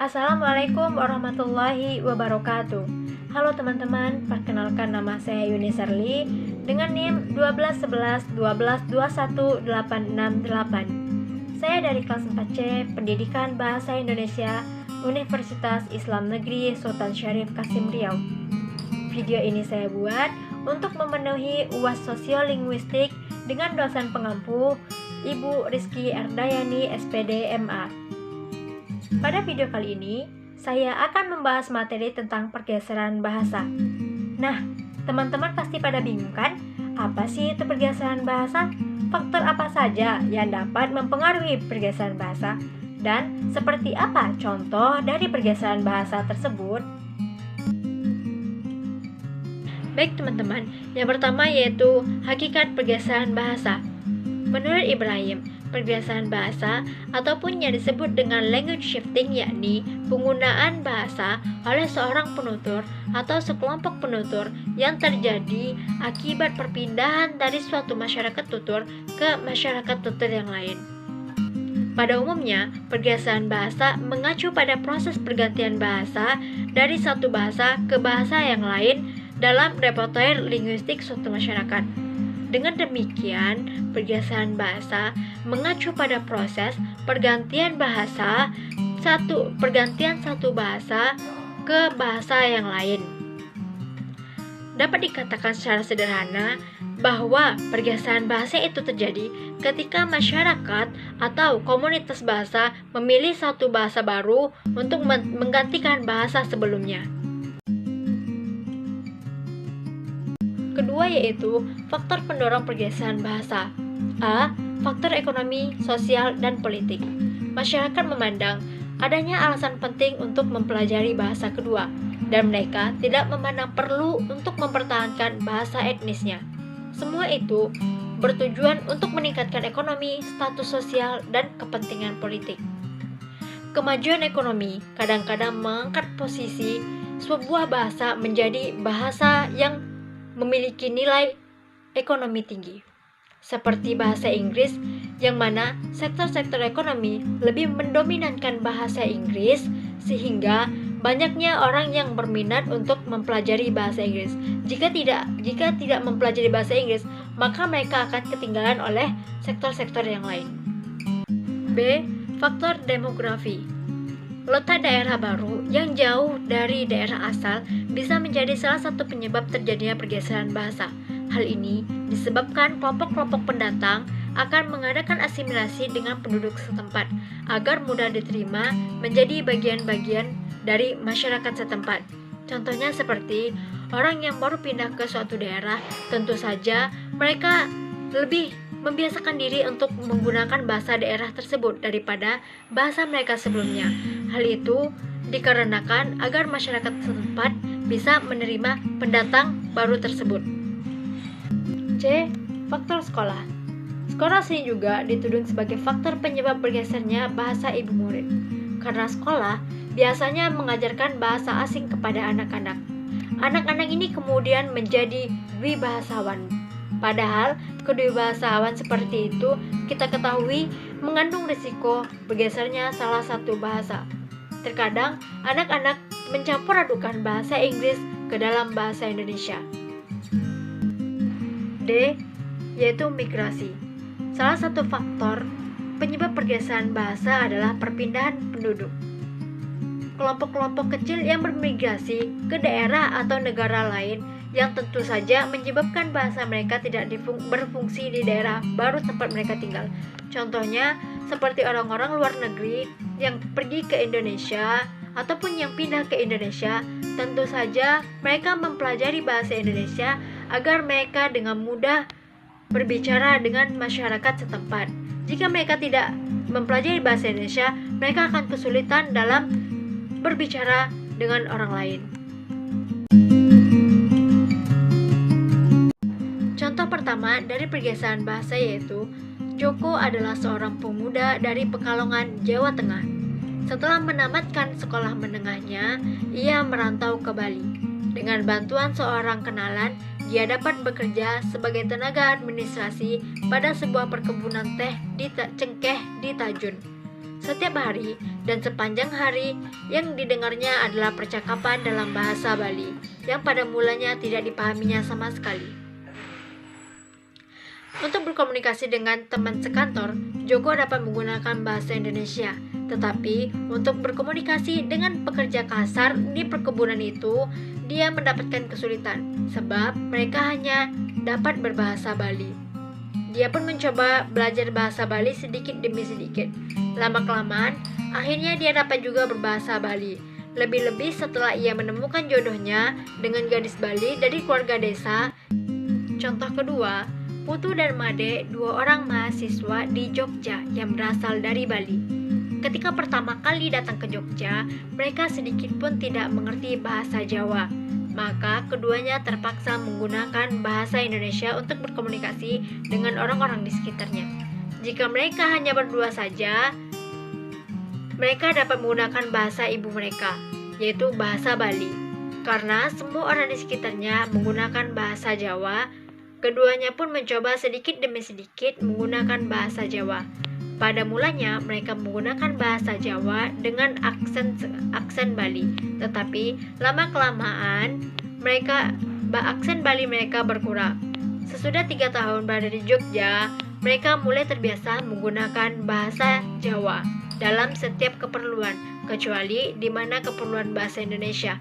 Assalamualaikum warahmatullahi wabarakatuh. Halo teman-teman, perkenalkan nama saya Yuni Serli dengan NIM 1211-1221-868. Saya dari kelas 4C Pendidikan Bahasa Indonesia Universitas Islam Negeri Sultan Syarif Kasim Riau. Video ini saya buat untuk memenuhi UAS Sosiolinguistik dengan dosen pengampu Ibu Rizky Erdayani SPD MA. Pada video kali ini, saya akan membahas materi tentang pergeseran bahasa. Nah, teman-teman pasti pada bingung kan? Apa sih itu pergeseran bahasa? Faktor apa saja yang dapat mempengaruhi pergeseran bahasa? Dan seperti apa contoh dari pergeseran bahasa tersebut? Baik teman-teman, yang pertama yaitu hakikat pergeseran bahasa. Menurut Ibrahim, pergeseran bahasa ataupun yang disebut dengan language shifting yakni penggunaan bahasa oleh seorang penutur atau sekelompok penutur yang terjadi akibat perpindahan dari suatu masyarakat tutur ke masyarakat tutur yang lain. Pada umumnya, pergeseran bahasa mengacu pada proses pergantian bahasa dari satu bahasa ke bahasa yang lain dalam repertoire linguistik suatu masyarakat. Dengan demikian, pergeseran bahasa mengacu pada proses pergantian satu bahasa ke bahasa yang lain. Dapat dikatakan secara sederhana bahwa pergeseran bahasa itu terjadi ketika masyarakat atau komunitas bahasa memilih satu bahasa baru untuk menggantikan bahasa sebelumnya. Kedua yaitu faktor pendorong pergeseran bahasa. A. Faktor ekonomi, sosial, dan politik. Masyarakat memandang adanya alasan penting untuk mempelajari bahasa kedua, dan mereka tidak memandang perlu untuk mempertahankan bahasa etnisnya. Semua itu bertujuan untuk meningkatkan ekonomi, status sosial, dan kepentingan politik. Kemajuan ekonomi kadang-kadang mengangkat posisi sebuah bahasa menjadi bahasa yang memiliki nilai ekonomi tinggi, seperti bahasa Inggris, yang mana sektor-sektor ekonomi lebih mendominankan bahasa Inggris, sehingga banyaknya orang yang berminat untuk mempelajari bahasa Inggris. Jika tidak mempelajari bahasa Inggris, maka mereka akan ketinggalan oleh sektor-sektor yang lain. B. Faktor demografi. Letak daerah baru yang jauh dari daerah asal bisa menjadi salah satu penyebab terjadinya pergeseran bahasa. Hal ini disebabkan kelompok-kelompok pendatang akan mengadakan asimilasi dengan penduduk setempat agar mudah diterima menjadi bagian-bagian dari masyarakat setempat. Contohnya seperti orang yang baru pindah ke suatu daerah, tentu saja mereka lebih membiasakan diri untuk menggunakan bahasa daerah tersebut daripada bahasa mereka sebelumnya. Hal itu dikarenakan agar masyarakat setempat bisa menerima pendatang baru tersebut. C. Faktor sekolah. Sekolah sering juga dituding sebagai faktor penyebab bergesernya bahasa ibu murid. Karena sekolah biasanya mengajarkan bahasa asing kepada anak-anak. Anak-anak ini kemudian menjadi dwibahasawan. Padahal kedewasaan seperti itu kita ketahui mengandung risiko bergesernya salah satu bahasa. Terkadang anak-anak mencampur adukan bahasa Inggris ke dalam bahasa Indonesia. D. Yaitu migrasi. Salah satu faktor penyebab pergeseran bahasa adalah perpindahan penduduk. Kelompok-kelompok kecil yang bermigrasi ke daerah atau negara lain yang tentu saja menyebabkan bahasa mereka tidak berfungsi di daerah baru tempat mereka tinggal. Contohnya seperti orang-orang luar negeri yang pergi ke Indonesia ataupun yang pindah ke Indonesia, tentu saja mereka mempelajari bahasa Indonesia agar mereka dengan mudah berbicara dengan masyarakat setempat. Jika mereka tidak mempelajari bahasa Indonesia, mereka akan kesulitan dalam berbicara dengan orang lain. Contoh pertama dari pergeseran bahasa yaitu Joko adalah seorang pemuda dari Pekalongan, Jawa Tengah. Setelah menamatkan sekolah menengahnya, ia merantau ke Bali. Dengan bantuan seorang kenalan, dia dapat bekerja sebagai tenaga administrasi pada sebuah perkebunan teh cengkeh di Tajun. Setiap hari, dan sepanjang hari yang didengarnya adalah percakapan dalam bahasa Bali yang pada mulanya tidak dipahaminya sama sekali. Untuk berkomunikasi dengan teman sekantor, Joko dapat menggunakan bahasa Indonesia. Tetapi untuk berkomunikasi dengan pekerja kasar di perkebunan itu, dia mendapatkan kesulitan sebab mereka hanya dapat berbahasa Bali. Dia pun mencoba belajar bahasa Bali sedikit demi sedikit. Lama-kelamaan, akhirnya dia dapat juga berbahasa Bali. Lebih-lebih setelah ia menemukan jodohnya dengan gadis Bali dari keluarga desa. Contoh kedua, Putu dan Made, dua orang mahasiswa di Jogja yang berasal dari Bali. Ketika pertama kali datang ke Jogja, mereka sedikit pun tidak mengerti bahasa Jawa. Maka keduanya terpaksa menggunakan bahasa Indonesia untuk berkomunikasi dengan orang-orang di sekitarnya. Jika mereka hanya berdua saja, mereka dapat menggunakan bahasa ibu mereka, yaitu bahasa Bali. Karena semua orang di sekitarnya menggunakan bahasa Jawa, keduanya pun mencoba sedikit demi sedikit menggunakan bahasa Jawa. Pada mulanya mereka menggunakan bahasa Jawa dengan aksen Bali, tetapi lama-kelamaan aksen Bali mereka berkurang. Sesudah 3 tahun berada di Jogja, mereka mulai terbiasa menggunakan bahasa Jawa dalam setiap keperluan, kecuali di mana keperluan bahasa Indonesia.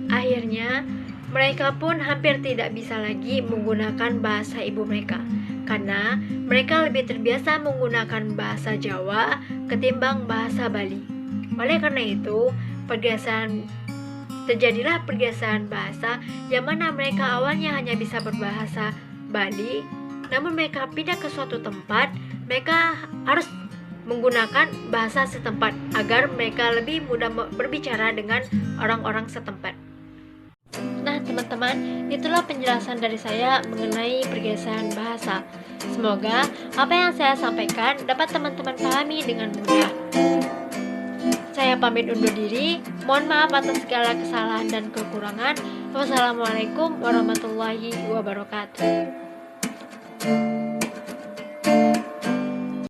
Akhirnya, mereka pun hampir tidak bisa lagi menggunakan bahasa ibu mereka, karena mereka lebih terbiasa menggunakan bahasa Jawa ketimbang bahasa Bali. Oleh karena itu, terjadilah pergeseran bahasa yang mana mereka awalnya hanya bisa berbahasa Bali, namun mereka pindah ke suatu tempat, mereka harus menggunakan bahasa setempat agar mereka lebih mudah berbicara dengan orang-orang setempat. Nah teman-teman, itulah penjelasan dari saya mengenai pergeseran bahasa. Semoga apa yang saya sampaikan dapat teman-teman pahami dengan mudah. Saya pamit undur diri, mohon maaf atas segala kesalahan dan kekurangan. Wassalamualaikum warahmatullahi wabarakatuh.